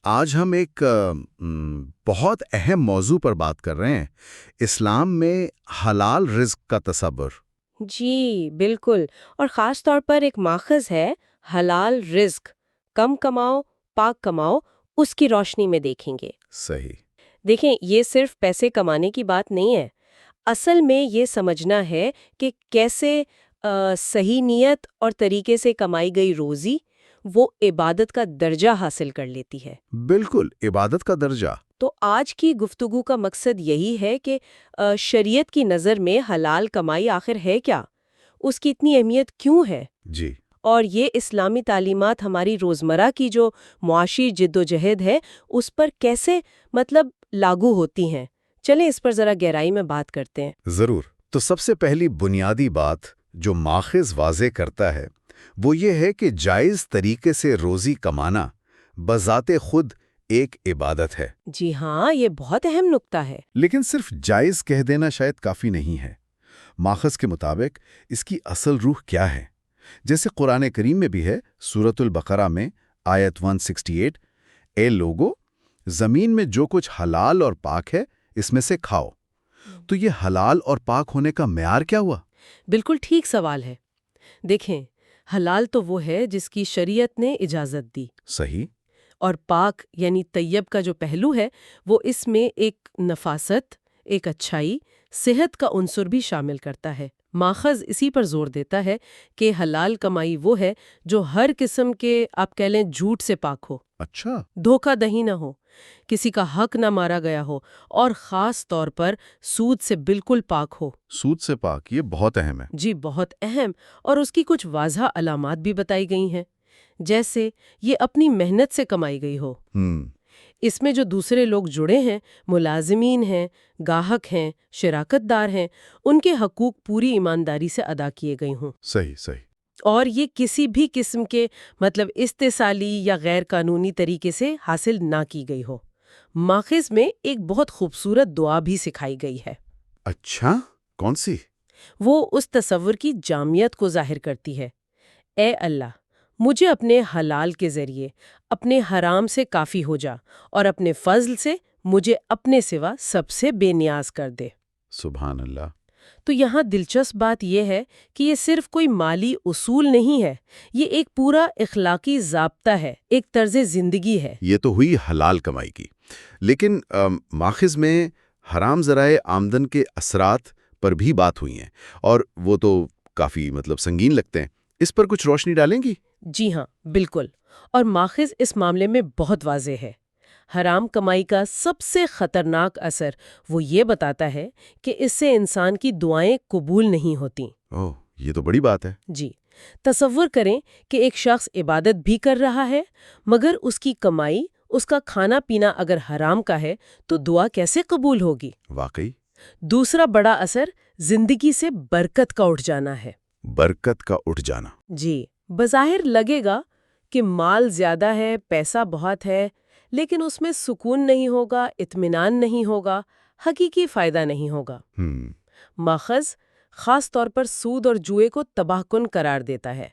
آج ہم ایک بہت اہم موضوع پر بات کر رہے ہیں، اسلام میں حلال رزق کا تصور۔ جی بالکل، اور خاص طور پر ایک ماخذ ہے حلال رزق، کم کماؤ پاک کماؤ، اس کی روشنی میں دیکھیں گے۔ صحیح۔ دیکھیں، یہ صرف پیسے کمانے کی بات نہیں ہے، اصل میں یہ سمجھنا ہے کہ کیسے صحیح نیت اور طریقے سے کمائی گئی روزی وہ عبادت کا درجہ حاصل کر لیتی ہے۔ بالکل، عبادت کا درجہ۔ تو آج کی گفتگو کا مقصد یہی ہے کہ شریعت کی نظر میں حلال کمائی آخر ہے کیا، اس کی اتنی اہمیت کیوں ہے، جی۔ اور یہ اسلامی تعلیمات ہماری روزمرہ کی جو معاشی جد و جہد ہے اس پر کیسے لاگو ہوتی ہیں۔ چلیں اس پر ذرا گہرائی میں بات کرتے ہیں۔ ضرور۔ تو سب سے پہلی بنیادی بات جو ماخذ واضح کرتا ہے وہ یہ ہے کہ جائز طریقے سے روزی کمانا بذات خود ایک عبادت ہے۔ جی ہاں، یہ بہت اہم نکتہ ہے۔ لیکن صرف جائز کہہ دینا شاید کافی نہیں ہے۔ ماخذ کے مطابق اس کی اصل روح کیا ہے؟ جیسے قرآن کریم میں بھی ہے، سورۃ البقرہ میں آیت 168، اے لوگو، زمین میں جو کچھ حلال اور پاک ہے اس میں سے کھاؤ۔ تو یہ حلال اور پاک ہونے کا معیار کیا ہوا؟ بالکل ٹھیک سوال ہے۔ دیکھیں، حلال تو وہ ہے جس کی شریعت نے اجازت دی، صحیح۔ اور پاک یعنی طیب کا جو پہلو ہے وہ اس میں ایک نفاست، ایک اچھائی، صحت کا عنصر بھی شامل کرتا ہے۔ ماخذ اسی پر زور دیتا ہے کہ حلال کمائی وہ ہے جو ہر قسم کے، آپ کہہ لیں، جھوٹ سے پاک ہو، اچھا۔ دھوکہ دہی نہ ہو، کسی کا حق نہ مارا گیا ہو، اور خاص طور پر سود سے بالکل پاک ہو۔ سود سے پاک، یہ بہت اہم ہے۔ جی بہت اہم، اور اس کی کچھ واضح علامات بھی بتائی گئی ہیں، جیسے یہ اپنی محنت سے کمائی گئی ہو، اس میں جو دوسرے لوگ جڑے ہیں، ملازمین ہیں، گاہک ہیں، شراکت دار ہیں، ان کے حقوق پوری ایمانداری سے ادا کیے گئے ہوں۔ صحیح صحیح۔ اور یہ کسی بھی قسم کے استحصالی یا غیر قانونی طریقے سے حاصل نہ کی گئی ہو۔ ماخذ میں ایک بہت خوبصورت دعا بھی سکھائی گئی ہے۔ اچھا، کون سی؟ وہ اس تصور کی جامعیت کو ظاہر کرتی ہے۔ اے اللہ، مجھے اپنے حلال کے ذریعے اپنے حرام سے کافی ہو جا، اور اپنے فضل سے مجھے اپنے سوا سب سے بے نیاز کر دے۔ سبحان اللہ۔ تو یہاں دلچسپ بات یہ ہے کہ یہ صرف کوئی مالی اصول نہیں ہے، یہ ایک پورا اخلاقی ضابطہ ہے، ایک طرز زندگی ہے۔ یہ تو ہوئی حلال کمائی کی، لیکن ماخذ میں حرام ذرائع آمدن کے اثرات پر بھی بات ہوئی ہیں، اور وہ تو کافی سنگین لگتے ہیں۔ اس پر کچھ روشنی ڈالیں گی؟ جی ہاں بالکل، اور ماخذ اس معاملے میں بہت واضح ہے۔ حرام کمائی کا سب سے خطرناک اثر وہ یہ بتاتا ہے کہ اس سے انسان کی دعائیں قبول نہیں ہوتیں۔ اوہ، یہ تو بڑی بات ہے۔ جی، تصور کریں کہ ایک شخص عبادت بھی کر رہا ہے، مگر اس کی کمائی، اس کا کھانا پینا اگر حرام کا ہے تو دعا کیسے قبول ہوگی؟ واقعی۔ دوسرا بڑا اثر زندگی سے برکت کا اٹھ جانا ہے۔ برکت کا اٹھ جانا۔ جی، بظاہر لگے گا کہ مال زیادہ ہے، پیسہ بہت ہے، لیکن اس میں سکون نہیں ہوگا، اطمینان نہیں ہوگا، حقیقی فائدہ نہیں ہوگا۔ ماخذ خاص طور پر سود اور جوئے کو تباہ کن قرار دیتا ہے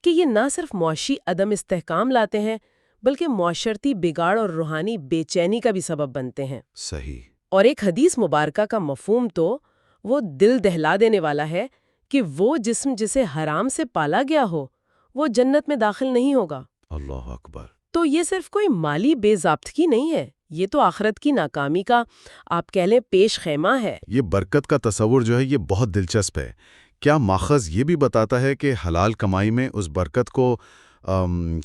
کہ یہ نہ صرف معاشی عدم استحکام لاتے ہیں بلکہ معاشرتی بگاڑ اور روحانی بے چینی کا بھی سبب بنتے ہیں۔ صحیح۔ اور ایک حدیث مبارکہ کا مفہوم تو وہ دل دہلا دینے والا ہے کہ وہ جسم جسے حرام سے پالا گیا ہو وہ جنت میں داخل نہیں ہوگا۔ اللہ اکبر۔ تو یہ صرف کوئی مالی بے ضابطگی نہیں ہے، یہ تو آخرت کی ناکامی کا، آپ کہہ لیں، پیش خیمہ ہے۔ یہ برکت کا تصور جو ہے یہ بہت دلچسپ ہے۔ کیا ماخذ یہ بھی بتاتا ہے کہ حلال کمائی میں اس برکت کو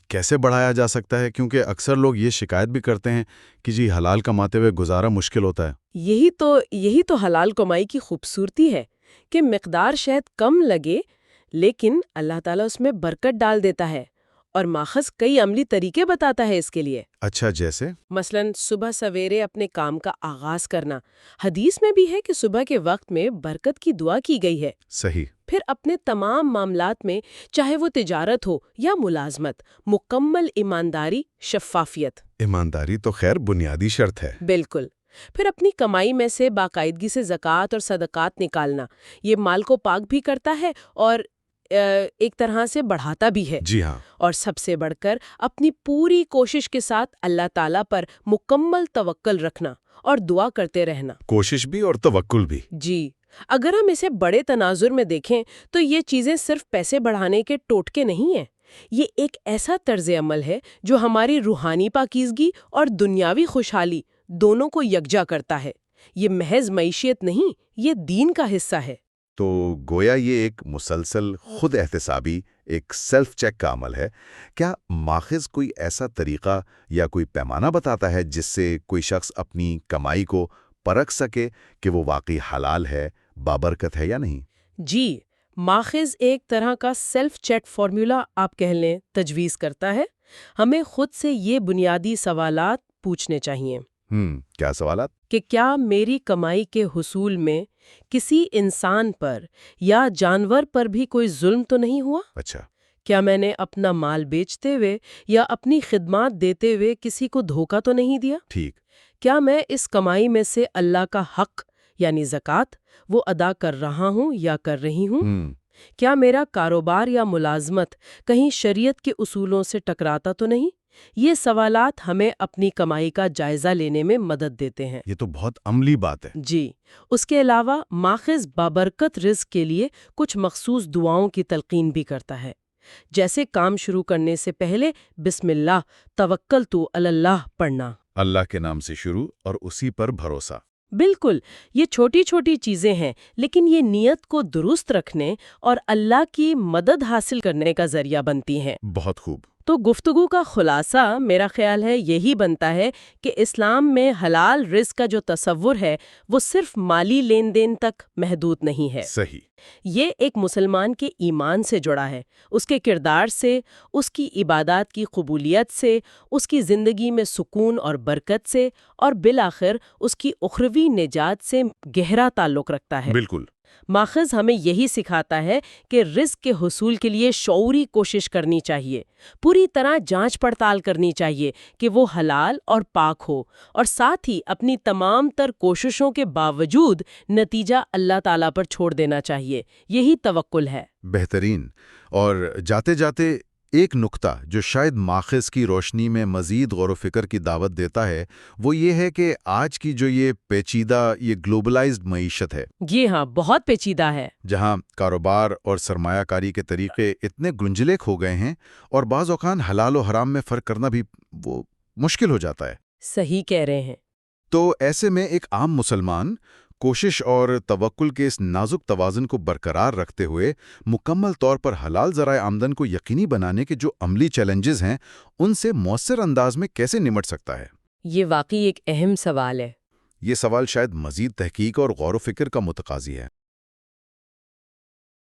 کیسے بڑھایا جا سکتا ہے؟ کیونکہ اکثر لوگ یہ شکایت بھی کرتے ہیں کہ جی حلال کماتے ہوئے گزارا مشکل ہوتا ہے۔ یہی تو حلال کمائی کی خوبصورتی ہے کہ مقدار شاید کم لگے لیکن اللہ تعالیٰ اس میں برکت ڈال دیتا ہے، اور ماخذ کئی عملی طریقے بتاتا ہے اس کے لیے۔ اچھا، جیسے؟ مثلاً صبح سویرے اپنے کام کا آغاز کرنا، حدیث میں بھی ہے کہ صبح کے وقت میں برکت کی دعا کی گئی ہے۔ صحیح۔ پھر اپنے تمام معاملات میں، چاہے وہ تجارت ہو یا ملازمت، مکمل ایمانداری، شفافیت۔ ایمانداری تو خیر بنیادی شرط ہے۔ بالکل۔ پھر اپنی کمائی میں سے باقاعدگی سے زکوٰۃ اور صدقات نکالنا، یہ مال کو پاک بھی کرتا ہے اور ایک طرح سے بڑھاتا بھی ہے۔ جی ہاں، اور سب سے بڑھ کر اپنی پوری کوشش کے ساتھ اللہ تعالیٰ پر مکمل توکل رکھنا اور دعا کرتے رہنا۔ کوشش بھی اور توکل بھی۔ جی، اگر ہم اسے بڑے تناظر میں دیکھیں تو یہ چیزیں صرف پیسے بڑھانے کے ٹوٹکے نہیں ہیں، یہ ایک ایسا طرز عمل ہے جو ہماری روحانی پاکیزگی اور دنیاوی خوشحالی دونوں کو یکجا کرتا ہے۔ یہ محض معیشت نہیں، یہ دین کا حصہ ہے۔ تو گویا یہ ایک مسلسل خود احتسابی، ایک سیلف چیک کا عمل ہے۔ کیا ماخذ کوئی ایسا طریقہ یا کوئی پیمانہ بتاتا ہے جس سے کوئی شخص اپنی کمائی کو پرکھ سکے کہ وہ واقعی حلال ہے، بابرکت ہے یا نہیں؟ جی، ماخذ ایک طرح کا سیلف چیک فارمولا آپ کہہ لیں تجویز کرتا ہے۔ ہمیں خود سے یہ بنیادی سوالات پوچھنے چاہیے۔ کیا سوالات؟ کہ کیا میری کمائی کے حصول میں کسی انسان پر یا جانور پر بھی کوئی ظلم تو نہیں ہوا؟ اچھا، کیا میں نے اپنا مال بیچتے ہوئے یا اپنی خدمات دیتے ہوئے کسی کو دھوکہ تو نہیں دیا؟ ٹھیک۔ کیا میں اس کمائی میں سے اللہ کا حق یعنی زکوٰۃ وہ ادا کر رہا ہوں یا کر رہی ہوں؟ کیا میرا کاروبار یا ملازمت کہیں شریعت کے اصولوں سے ٹکراتا تو نہیں؟ یہ سوالات ہمیں اپنی کمائی کا جائزہ لینے میں مدد دیتے ہیں۔ یہ تو بہت عملی بات ہے۔ جی، اس کے علاوہ ماخذ بابرکت رزق کے لیے کچھ مخصوص دعاؤں کی تلقین بھی کرتا ہے، جیسے کام شروع کرنے سے پہلے بسم اللہ توکلت علی اللہ پڑھنا۔ اللہ کے نام سے شروع اور اسی پر بھروسہ۔ بالکل، یہ چھوٹی چھوٹی چیزیں ہیں، لیکن یہ نیت کو درست رکھنے اور اللہ کی مدد حاصل کرنے کا ذریعہ بنتی ہیں۔ بہت خوب۔ تو گفتگو کا خلاصہ میرا خیال ہے یہی بنتا ہے کہ اسلام میں حلال رزق کا جو تصور ہے وہ صرف مالی لین دین تک محدود نہیں ہے۔ صحیح۔ یہ ایک مسلمان کے ایمان سے جڑا ہے، اس کے کردار سے، اس کی عبادات کی قبولیت سے، اس کی زندگی میں سکون اور برکت سے، اور بالآخر اس کی اخروی نجات سے گہرا تعلق رکھتا ہے۔ بالکل۔ ماخذ ہمیں یہی سکھاتا ہے کہ رزق کے حصول کے لیے شعوری کوشش کرنی چاہیے، پوری طرح جانچ پڑتال کرنی چاہیے کہ وہ حلال اور پاک ہو، اور ساتھ ہی اپنی تمام تر کوششوں کے باوجود نتیجہ اللہ تعالیٰ پر چھوڑ دینا چاہیے۔ یہی توکل ہے۔ بہترین۔ اور جاتے جاتے ایک نکتہ جو شاید ماخذ کی روشنی میں مزید غور و فکر کی دعوت دیتا ہے وہ یہ ہے کہ آج کی جو یہ پیچیدہ، یہ گلوبلائزڈ معیشت ہے، یہ ہاں بہت پیچیدہ ہے، جہاں کاروبار اور سرمایہ کاری کے طریقے اتنے گنجلک ہو گئے ہیں اور بعض اوقات حلال و حرام میں فرق کرنا بھی وہ مشکل ہو جاتا ہے۔ صحیح کہہ رہے ہیں۔ تو ایسے میں ایک عام مسلمان کوشش اور توکل کے اس نازک توازن کو برقرار رکھتے ہوئے مکمل طور پر حلال ذرائع آمدن کو یقینی بنانے کے جو عملی چیلنجز ہیں ان سے مؤثر انداز میں کیسے نمٹ سکتا ہے؟ یہ واقعی ایک اہم سوال ہے۔ یہ سوال شاید مزید تحقیق اور غور و فکر کا متقاضی ہے۔